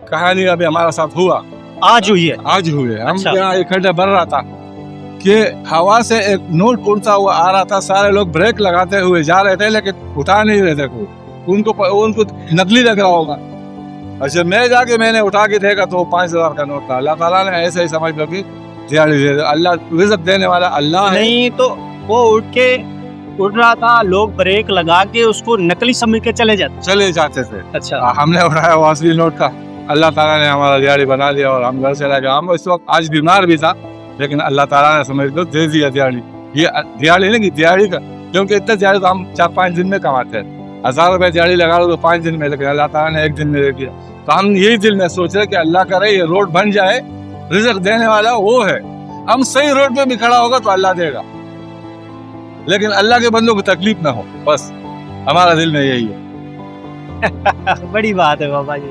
कहानी अभी हमारा साथ हुआ, आज हुई है। आज हुए। हम अच्छा। यहाँ इकट्ठे बढ़ रहा था कि हवा से एक नोट उड़ता हुआ आ रहा था, सारे लोग ब्रेक लगाते हुए जा रहे थे लेकिन उठा नहीं रहे थे कोई, उनको नकली लग रहा होगा। अच्छा, मैं जाके मैंने उठा के देखा तो 5,000 का नोट था। अल्लाह ताला ने ऐसे ही समझ लो कि दिहाड़ी दे दे। अल्लाह रिज़्क़ देने वाला अल्लाह है। नहीं तो वो उड़ रहा था, लोग ब्रेक लगा के उसको नकली समझ के चले जाते थे। अच्छा। हमने उठाया वो असली नोट था। अल्लाह ताला ने हमारा दिहाड़ी बना दिया और हम घर चला गया। हम इस वक्त आज बीमार भी था लेकिन अल्लाह ताला ने समझ लो दे दिया दिहाड़ी। ये दिहाड़ी नहीं कि दिहाड़ी का, क्योंकि इतने दिहाड़ी तो हम 4-5 दिन में कमाते हैं। 1,000 रुपए दिहाड़ी लगा लो तो 5 दिन में, लेकिन अल्लाह ताला ने 1 दिन में दे दिया। तो हम यही दिल में सोच रहे कि अल्लाह करे ये रोड बन जाए, रिज़्क़ देने वाला वो है। हम सही रोड पे भी खड़ा होगा तो अल्लाह देगा, लेकिन अल्लाह के बंदों को तकलीफ ना हो, बस हमारा दिल में यही है। बड़ी बात है बाबा जी,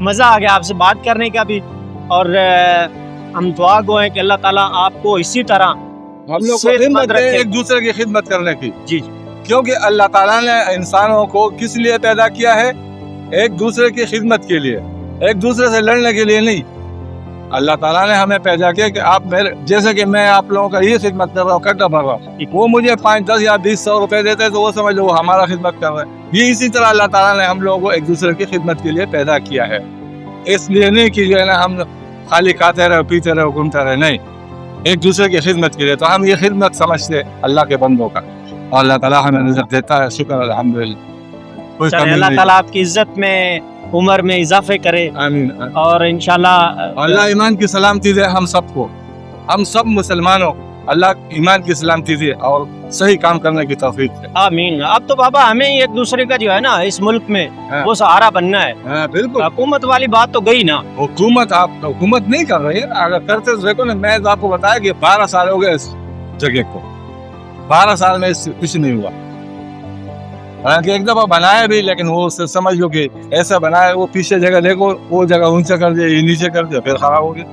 मजा आ गया आपसे बात करने का भी। और हम दुआ गो हैं कि अल्लाह ताला आपको इसी तरह हम लोग को हिम्मत दे एक दूसरे की खिदमत करने की। जी, क्योंकि अल्लाह ताला ने इंसानों को किस लिए पैदा किया है? एक दूसरे की खिदमत के लिए, एक दूसरे से लड़ने के लिए नहीं। अल्लाह ताला ने हमें पैदा किया कि आप मेरे जैसे कि मैं आप लोगों का ये खिदमत कर रहा हूँ, कट्टा भर रहा हूँ, वो मुझे 5, 10 या 20 रुपए देते हैं तो वो समझ लो वो हमारा खिदमत कर रहे हैं। ये इसी तरह अल्लाह ताला ने हम लोगों को एक दूसरे की खिदमत के लिए पैदा किया है। इसलिए नहीं कि जो है ना हम खाली खाते रहे, पीते रहे, घूमते रहे, नहीं, एक दूसरे की खिदमत के लिए। तो हम ये खिदमत समझते अल्लाह के बंदों का, और अल्लाह ताला हमें रिज़्क़ देता है, शुक्र अल्हम्दुलिल्लाह। अल्लाह ताला आपकी इज्जत में, उम्र में इजाफे करे, आमीन। और इंशाल्लाह अल्लाह ईमान की सलामती दे हम सबको, हम सब मुसलमानों, अल्लाह ईमान की सलामती दे और सही काम करने की तौफीक दे। आमीन। अब तो बाबा हमें ही एक दूसरे का जो है ना इस मुल्क में वो सहारा बनना है। हाँ, बिल्कुल। हुकूमत वाली बात तो गई ना, हुकूमत आप हुकूमत नहीं कर रही है। अगर करते तो देखो ना, मैं तो आपको बताया कि 12 साल हो गए इस जगह को, 12 साल में कुछ नहीं हुआ। हालांकि एक दफा बनाया भी, लेकिन वो समझ लो कि ऐसा बनाया, वो पीछे जगह देखो, वो जगह ऊंचा कर दिया, ये नीचे कर दिया, फिर खराब हो गया।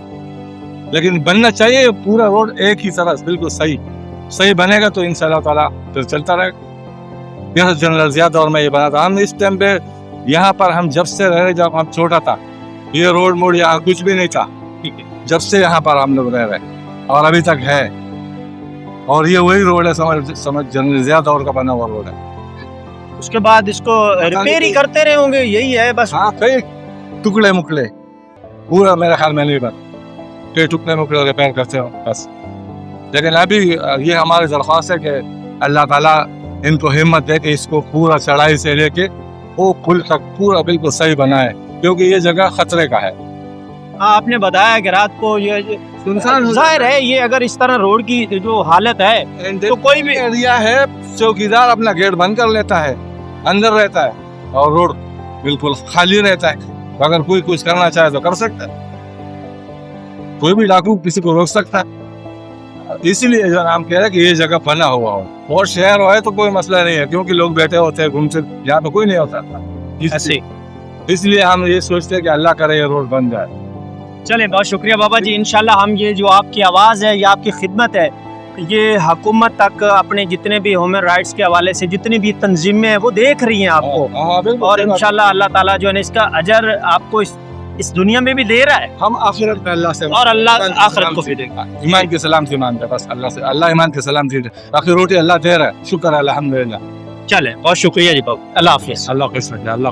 लेकिन बनना चाहिए पूरा रोड एक ही तरह बिल्कुल सही बनेगा तो इंशाल्लाह ताला फिर चलता रहेगा। यह जनरल ज़िया दौर में ये बना था। हम इस टाइम पे यहाँ पर हम जब से रह रहे, जब हम छोटा था, ये रोड मोड़ यहाँ कुछ भी नहीं था। जब से यहाँ पर हम लोग रह रहे और अभी तक है, और ये वही रोड है, समझ जनरल ज़िया दौर का बना हुआ रोड है। उसके बाद इसको रिपेयर ही करते रहे होंगे, यही है बस। हाँ, कई टुकड़े मुकड़े, पूरा मेरे ख्याल में नहीं बन, कई टुकड़े मुकड़े रिपेयर करते हो बस। लेकिन अभी ये हमारी दरख्वास्त है कि अल्लाह ताला इनको हिम्मत दे कि इसको पूरा चढ़ाई से लेके वो पुल तक पूरा बिल्कुल सही बनाए, क्योंकि ये जगह खतरे का है। हाँ, आपने बताया कि रात को ये सुनसान जाहिर है, ये अगर इस तरह रोड की जो हालत है तो कोई भी एरिया है, चौकीदार अपना गेट बंद कर लेता है, अंदर रहता है और रोड बिल्कुल खाली रहता है। अगर कोई कुछ करना चाहे तो कर सकता है, कोई भी डाकू किसी को रोक सकता है। इसीलिए जो नाम कह रहे हैं कि ये जगह बना हुआ हो और शहर हो तो कोई मसला नहीं है, क्योंकि लोग बैठे होते हैं, घूमते, यहाँ पे कोई नहीं होता। इसलिए हम ये सोचते हैं कि अल्लाह करे ये रोड बन जाए। चलें, बहुत शुक्रिया बाबा जी। इंशाल्लाह हम ये जो आपकी आवाज़ है, ये आपकी खिदमत है, ये हुकूमत तक अपने जितने भी ह्यूमन राइट्स के हवाले से जितनी भी तंजीमें हैं वो देख रही हैं आपको, और इंशाल्लाह अल्लाह ताला जो है इसका अजर आपको इस दुनिया में भी दे रहा है। हम आखिरत में अल्लाह से, और अल्लाह आखिरत को भी देगा। ईमान की सलामती मांगते बस अल्लाह से, अल्लाह ईमान की सलामती दे, बाकी रोटी अल्लाह दे रहा है, शुक्र अल्हम्दुलिल्लाह। चलें, बहुत शुक्रिया जी बाबू, अल्लाह हाफिज़। अल्लाह